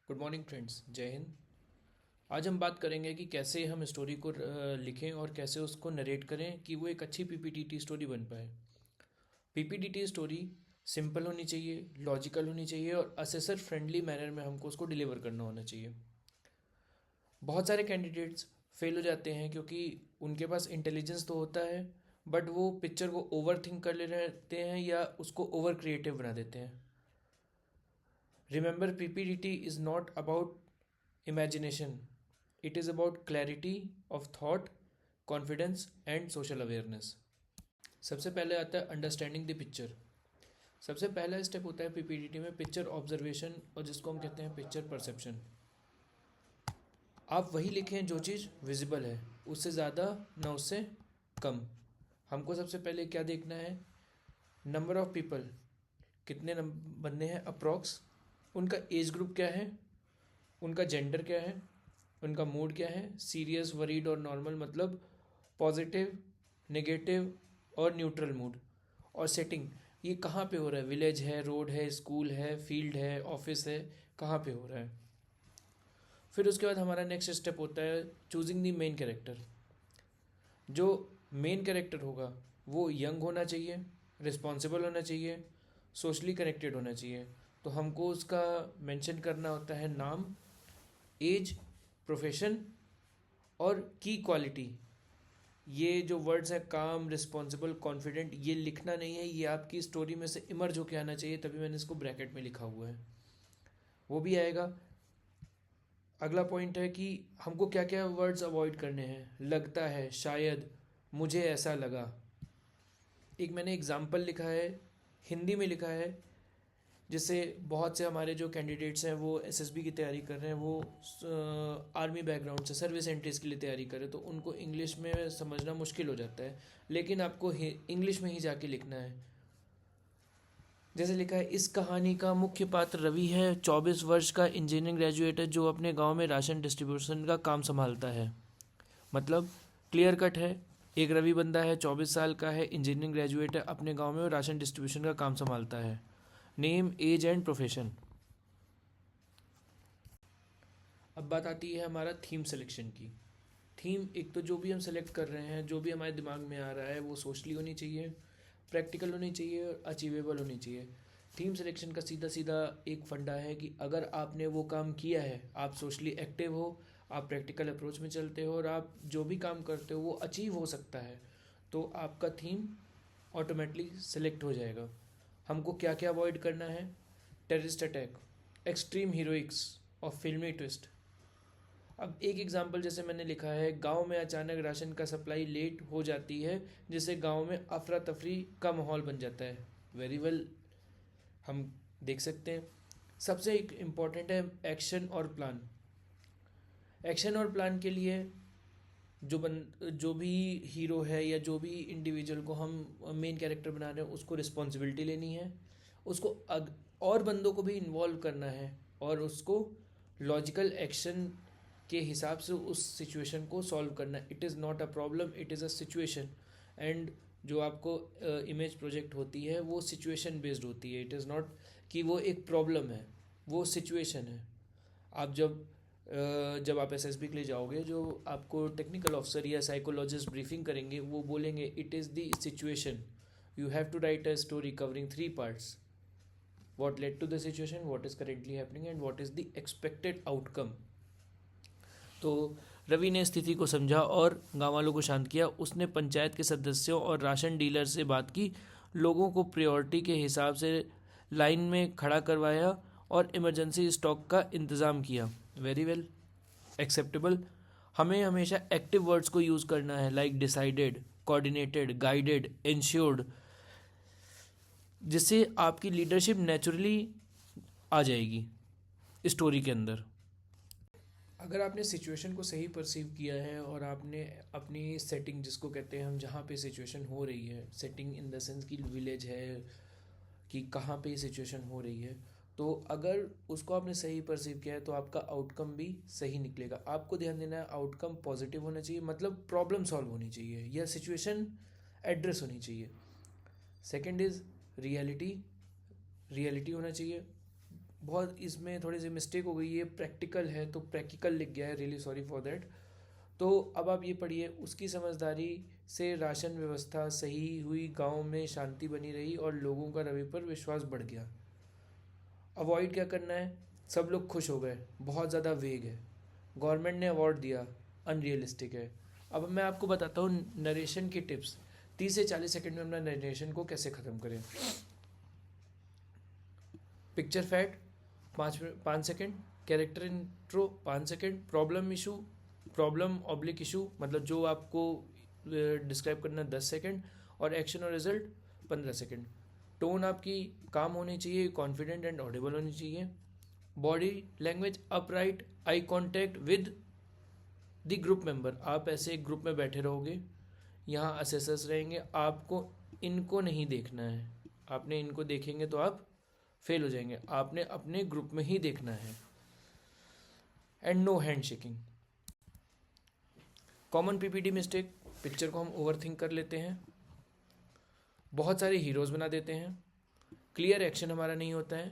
Good morning friends, जय हिंद। आज हम बात करेंगे कि कैसे हम स्टोरी को लिखें और कैसे उसको नरेट करें कि वो एक अच्छी पीपीटीटी स्टोरी बन पाए। पीपीटीटी स्टोरी सिंपल होनी चाहिए, लॉजिकल होनी चाहिए और असेसर फ्रेंडली मैनर में हमको उसको डिलीवर करना होना चाहिए। बहुत सारे कैंडिडेट्स फेल हो जाते हैं क्योंकि उनके पास इंटेलिजेंस तो होता है, बट वो पिक्चर को ओवर थिंक कर ले रहते हैं या उसको ओवर क्रिएटिव बना देते हैं। Remember, PPDT is not about imagination, it is about clarity of thought, confidence and social awareness. सबसे पहले आता है अंडरस्टैंडिंग द पिक्चर। सबसे पहला स्टेप होता है पीपीडीटी में पिक्चर ऑब्जर्वेशन, और जिसको हम कहते हैं पिक्चर परसेप्शन। आप वही लिखें जो चीज़ विजिबल है, उससे ज़्यादा ना उससे कम। हमको सबसे पहले क्या देखना है? नंबर ऑफ पीपल, कितने बंदे हैं अप्रॉक्स, उनका एज ग्रुप क्या है, उनका जेंडर क्या है, उनका मूड क्या है, सीरियस, वरीड और नॉर्मल, मतलब पॉजिटिव, नेगेटिव और न्यूट्रल मूड। और सेटिंग, ये कहाँ पे हो रहा है, विलेज है, रोड है, स्कूल है, फील्ड है, ऑफिस है, कहाँ पे हो रहा है। फिर उसके बाद हमारा नेक्स्ट स्टेप होता है चूजिंग द मेन कैरेक्टर। जो मेन कैरेक्टर होगा वो यंग होना चाहिए, रिस्पॉन्सिबल होना चाहिए, सोशली कनेक्टेड होना चाहिए। तो हमको उसका मेंशन करना होता है नाम, एज, प्रोफेशन और की क्वालिटी। ये जो वर्ड्स हैं काम, रिस्पॉन्सिबल, कॉन्फिडेंट, ये लिखना नहीं है, ये आपकी स्टोरी में से इमर्ज होके आना चाहिए, तभी मैंने इसको ब्रैकेट में लिखा हुआ है, वो भी आएगा। अगला पॉइंट है कि हमको क्या क्या वर्ड्स अवॉइड करने हैं। लगता है, शायद, मुझे ऐसा लगा। एक मैंने एग्जाम्पल लिखा है, हिंदी में लिखा है, जिससे बहुत से हमारे जो कैंडिडेट्स हैं वो एसएसबी की तैयारी कर रहे हैं, वो आर्मी बैकग्राउंड से सर्विस एंट्रीज के लिए तैयारी कर रहे हैं, तो उनको इंग्लिश में समझना मुश्किल हो जाता है, लेकिन आपको इंग्लिश में ही जाके लिखना है। जैसे लिखा है, इस कहानी का मुख्य पात्र रवि है, 24 वर्ष का इंजीनियरिंग ग्रेजुएट है जो अपने गांव में राशन डिस्ट्रीब्यूशन का काम संभालता है। मतलब क्लियर कट है, एक रवि बंदा है, 24 साल का है, इंजीनियरिंग ग्रेजुएट है, अपने गांव में वो राशन डिस्ट्रीब्यूशन का काम संभालता है। Name, age and profession. अब बात आती है हमारा थीम सिलेक्शन की। थीम, एक तो जो भी हम सेलेक्ट कर रहे हैं, जो भी हमारे दिमाग में आ रहा है, वो सोशली होनी चाहिए, प्रैक्टिकल होनी चाहिए और अचीवेबल होनी चाहिए। थीम सिलेक्शन का सीधा सीधा एक फंडा है कि अगर आपने वो काम किया है, आप सोशली एक्टिव हो, आप प्रैक्टिकल अप्रोच में चलते हो और आप जो भी काम करते हो वो अचीव हो सकता है, तो आपका थीम ऑटोमेटिकली सिलेक्ट हो जाएगा। हमको क्या क्या अवॉइड करना है? टेररिस्ट अटैक, एक्सट्रीम हीरोइक्स और फिल्मी ट्विस्ट। अब एक एग्जांपल जैसे मैंने लिखा है, गांव में अचानक राशन का सप्लाई लेट हो जाती है जिससे गांव में अफरा तफरी का माहौल बन जाता है। वेरी वेल, हम देख सकते हैं। सबसे एक इम्पॉर्टेंट है एक्शन और प्लान। एक्शन और प्लान के लिए जो भी हीरो है या जो भी इंडिविजुअल को हम मेन कैरेक्टर बना रहे हैं, उसको रिस्पॉन्सिबिलिटी लेनी है, उसको और बंदों को भी इन्वॉल्व करना है और उसको लॉजिकल एक्शन के हिसाब से उस सिचुएशन को सॉल्व करना है। It is not a problem, it is a situation. And जो आपको इमेज प्रोजेक्ट होती है वो सिचुएशन बेस्ड होती है। इट इज़ नॉट कि वो एक प्रॉब्लम है, वो सिचुएशन है। आप जब आप एसएसबी के लिए जाओगे, जो आपको टेक्निकल ऑफिसर या साइकोलॉजिस्ट ब्रीफिंग करेंगे, वो बोलेंगे it is the situation, you have to write a story covering 3 parts: what led to the situation, what is currently happening and what is the expected outcome। तो रवि ने स्थिति को समझा और गांव वालों को शांत किया। उसने पंचायत के सदस्यों और राशन डीलर से बात की, लोगों को प्रायोरिटी के हिसाब से लाइन में खड़ा करवाया और इमरजेंसी स्टॉक का इंतज़ाम किया। Very well, acceptable. हमें हमेशा एक्टिव वर्ड्स को यूज़ करना है, like decided, coordinated, guided, insured, जिससे आपकी लीडरशिप नेचुरली आ जाएगी स्टोरी के अंदर। अगर आपने सिचुएशन को सही परसीव किया है और आपने अपनी सेटिंग, जिसको कहते हैं हम, जहाँ पे सिचुएशन हो रही है, सेटिंग इन द सेंस कि विलेज है कि कहाँ पे सिचुएशन हो रही है, तो अगर उसको आपने सही परसीव किया है तो आपका आउटकम भी सही निकलेगा। आपको ध्यान देना है, आउटकम पॉजिटिव होना चाहिए, मतलब प्रॉब्लम सॉल्व होनी चाहिए या सिचुएशन एड्रेस होनी चाहिए। सेकेंड इज़ रियलिटी, रियलिटी होना चाहिए। बहुत इसमें थोड़ी सी मिस्टेक हो गई है, प्रैक्टिकल है तो प्रैक्टिकल लिख गया है, रियली सॉरी फॉर दैट। तो अब आप ये पढ़िए, उसकी समझदारी से राशन व्यवस्था सही हुई, गांव में शांति बनी रही और लोगों का रवि पर विश्वास बढ़ गया। अवॉइड क्या करना है, सब लोग खुश हो गए, बहुत ज़्यादा वेग है, गवर्नमेंट ने अवार्ड दिया, अनरियलिस्टिक है। अब मैं आपको बताता हूँ नरेशन की टिप्स, 30 से 40 सेकंड में अपना नरेशन को कैसे ख़त्म करें। Picture fat 5 second, character intro 5 second, problem oblique issue मतलब जो आपको डिस्क्राइब करना है 10 सेकंड, और एक्शन और रिजल्ट 15 सेकंड। टोन आपकी काम होनी चाहिए, कॉन्फिडेंट एंड ऑडिबल होनी चाहिए। Body language upright, eye contact with the group member, आप ऐसे एक ग्रुप में बैठे रहोगे, यहाँ असेसर्स रहेंगे, आपको इनको नहीं देखना है, आपने इनको देखेंगे तो आप फेल हो जाएंगे, आपने अपने ग्रुप में ही देखना है। And no hand shaking. Common PPT mistake, picture को हम ओवर थिंक कर लेते हैं, बहुत सारे हीरोज़ बना देते हैं, क्लियर एक्शन हमारा नहीं होता है,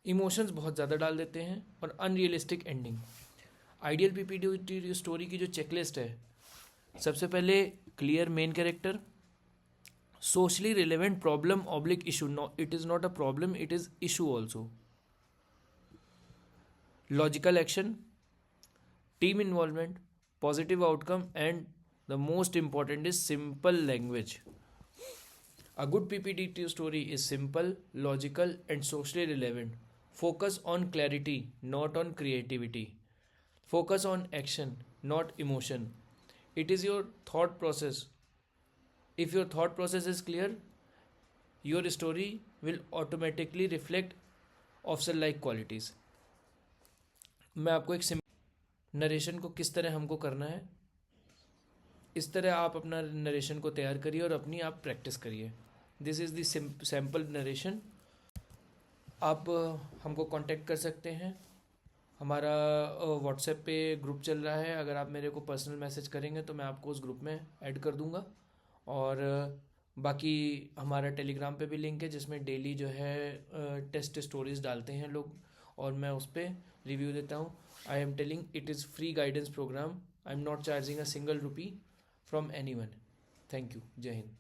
इमोशंस बहुत ज़्यादा डाल देते हैं, और unrealistic ending. Ideal PPT story की जो चेकलिस्ट है, सबसे पहले clear main character, socially relevant problem oblique issue, no, it is not a problem, it is issue also, logical action, team involvement, positive outcome, and the most important is simple language. A good PPT story is simple, logical, and socially relevant. Focus on clarity, not on creativity. Focus on action, not emotion. It is your thought process. If your thought process is clear, your story will automatically reflect officer like qualities. मैं आपको एक narration को किस तरह हमको करना है, इस तरह आप अपना नरेशन को तैयार करिए और अपनी आप प्रैक्टिस करिए। This is the sample narration. आप हमको कांटेक्ट कर सकते हैं, हमारा व्हाट्सएप पे ग्रुप चल रहा है, अगर आप मेरे को पर्सनल मैसेज करेंगे तो मैं आपको उस ग्रुप में ऐड कर दूंगा। और बाकी हमारा टेलीग्राम पे भी लिंक है जिसमें डेली जो है टेस्ट स्टोरीज डालते हैं लोग, और मैं उस पर रिव्यू देता हूँ। I am telling it is free guidance programme, I am not charging a single rupee from anyone. Thank you, जय हिंद।